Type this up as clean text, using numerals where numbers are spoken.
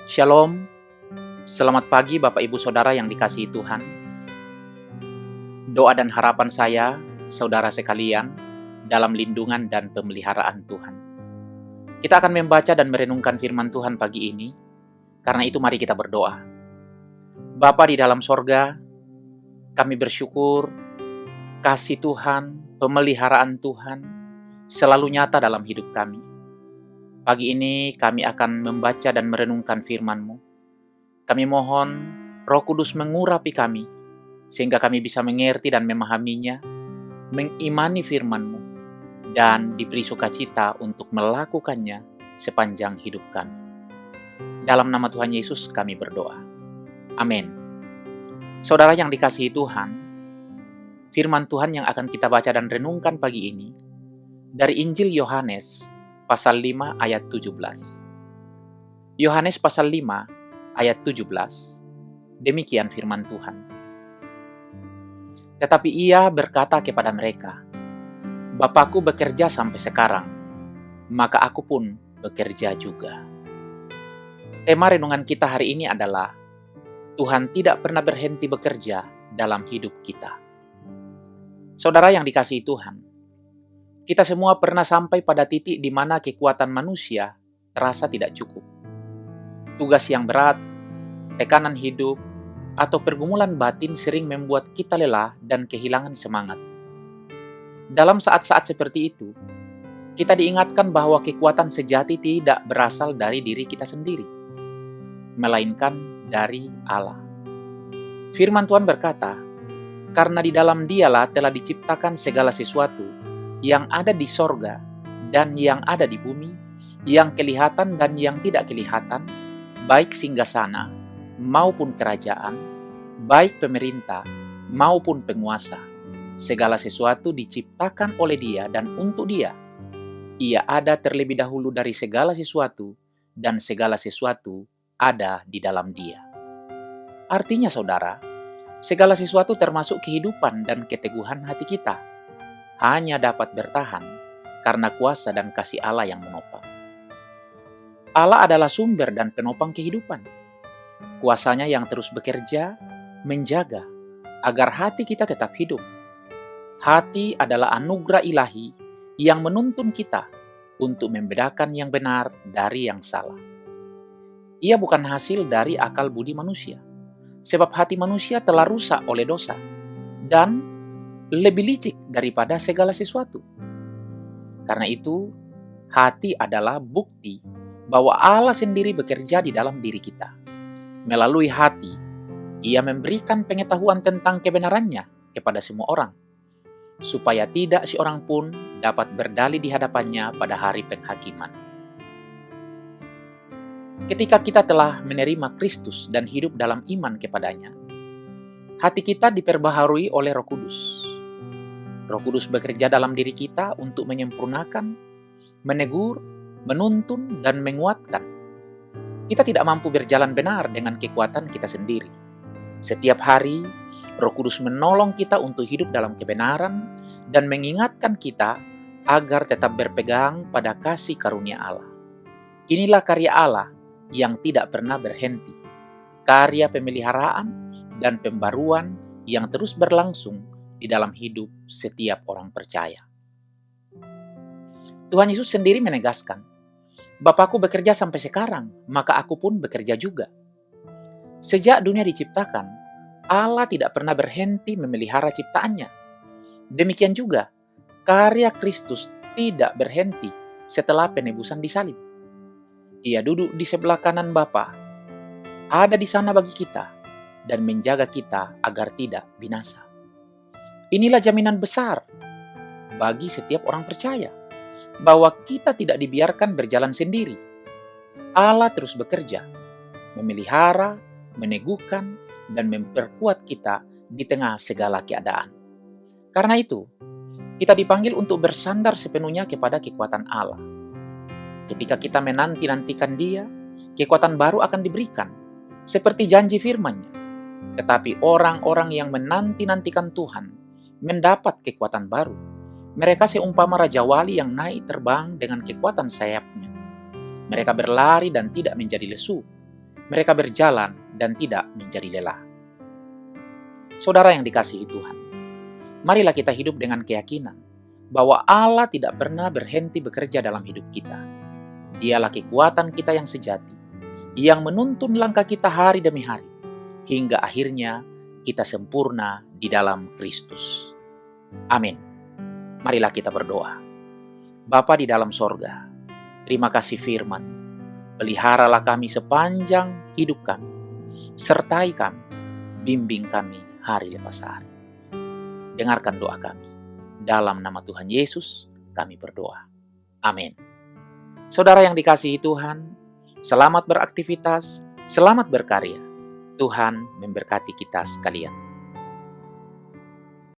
Shalom, selamat pagi Bapak Ibu Saudara yang dikasihi Tuhan. Doa dan harapan saya, saudara sekalian, dalam lindungan dan pemeliharaan Tuhan. Kita akan membaca dan merenungkan firman Tuhan pagi ini, karena itu mari kita berdoa. Bapa di dalam sorga, kami bersyukur, kasih Tuhan, pemeliharaan Tuhan, selalu nyata dalam hidup kami. Pagi ini kami akan membaca dan merenungkan firman-Mu. Kami mohon Roh Kudus mengurapi kami, sehingga kami bisa mengerti dan memahaminya, mengimani firman-Mu, dan diberi sukacita untuk melakukannya sepanjang hidup kami. Dalam nama Tuhan Yesus kami berdoa. Amin. Saudara yang dikasihi Tuhan, firman Tuhan yang akan kita baca dan renungkan pagi ini, dari Injil Yohanes, pasal 5 ayat 17. Yohanes pasal 5 ayat 17. Demikian firman Tuhan. Tetapi ia berkata kepada mereka, Bapakku bekerja sampai sekarang, maka aku pun bekerja juga. Tema renungan kita hari ini adalah Tuhan tidak pernah berhenti bekerja dalam hidup kita. Saudara yang dikasihi Tuhan, kita semua pernah sampai pada titik di mana kekuatan manusia terasa tidak cukup. Tugas yang berat, tekanan hidup, atau pergumulan batin sering membuat kita lelah dan kehilangan semangat. Dalam saat-saat seperti itu, kita diingatkan bahwa kekuatan sejati tidak berasal dari diri kita sendiri, melainkan dari Allah. Firman Tuhan berkata, karena di dalam Dialah telah diciptakan segala sesuatu, yang ada di sorga dan yang ada di bumi, yang kelihatan dan yang tidak kelihatan, baik singgasana maupun kerajaan, baik pemerintah maupun penguasa. Segala sesuatu diciptakan oleh Dia dan untuk Dia. Ia ada terlebih dahulu dari segala sesuatu, dan segala sesuatu ada di dalam Dia. Artinya saudara, segala sesuatu termasuk kehidupan dan keteguhan hati kita, hanya dapat bertahan karena kuasa dan kasih Allah yang menopang. Allah adalah sumber dan penopang kehidupan. Kuasanya yang terus bekerja, menjaga, agar hati kita tetap hidup. Hati adalah anugerah ilahi yang menuntun kita untuk membedakan yang benar dari yang salah. Ia bukan hasil dari akal budi manusia, sebab hati manusia telah rusak oleh dosa, dan lebih licik daripada segala sesuatu. Karena itu, hati adalah bukti bahwa Allah sendiri bekerja di dalam diri kita. Melalui hati, Ia memberikan pengetahuan tentang kebenarannya kepada semua orang, supaya tidak seorang pun dapat berdalih di hadapannya pada hari penghakiman. Ketika kita telah menerima Kristus dan hidup dalam iman kepadanya, hati kita diperbaharui oleh Roh Kudus. Roh Kudus bekerja dalam diri kita untuk menyempurnakan, menegur, menuntun, dan menguatkan. Kita tidak mampu berjalan benar dengan kekuatan kita sendiri. Setiap hari, Roh Kudus menolong kita untuk hidup dalam kebenaran dan mengingatkan kita agar tetap berpegang pada kasih karunia Allah. Inilah karya Allah yang tidak pernah berhenti, karya pemeliharaan dan pembaruan yang terus berlangsung di dalam hidup setiap orang percaya. Tuhan Yesus sendiri menegaskan, Bapakku bekerja sampai sekarang, maka aku pun bekerja juga. Sejak dunia diciptakan, Allah tidak pernah berhenti memelihara ciptaannya. Demikian juga, karya Kristus tidak berhenti setelah penebusan di salib. Ia duduk di sebelah kanan Bapa, ada di sana bagi kita, dan menjaga kita agar tidak binasa. Inilah jaminan besar bagi setiap orang percaya, bahwa kita tidak dibiarkan berjalan sendiri. Allah terus bekerja, memelihara, meneguhkan, dan memperkuat kita di tengah segala keadaan. Karena itu, kita dipanggil untuk bersandar sepenuhnya kepada kekuatan Allah. Ketika kita menanti-nantikan Dia, kekuatan baru akan diberikan, seperti janji firman-Nya. Tetapi orang-orang yang menanti-nantikan Tuhan mendapat kekuatan baru. Mereka seumpama Raja Wali yang naik terbang dengan kekuatan sayapnya. Mereka berlari dan tidak menjadi lesu. mereka berjalan dan tidak menjadi lelah. Saudara yang dikasihi Tuhan, marilah kita hidup dengan keyakinan bahwa Allah tidak pernah berhenti bekerja dalam hidup kita. Dialah kekuatan kita yang sejati, yang menuntun langkah kita hari demi hari, hingga akhirnya kita sempurna di dalam Kristus. Amin. Marilah kita berdoa. Bapa di dalam sorga, terima kasih firman. Peliharalah kami sepanjang hidup kami. Sertai kami, bimbing kami hari lepas hari. Dengarkan doa kami. Dalam nama Tuhan Yesus, kami berdoa. Amin. Saudara yang dikasihi Tuhan, selamat beraktivitas, selamat berkarya. Tuhan memberkati kita sekalian.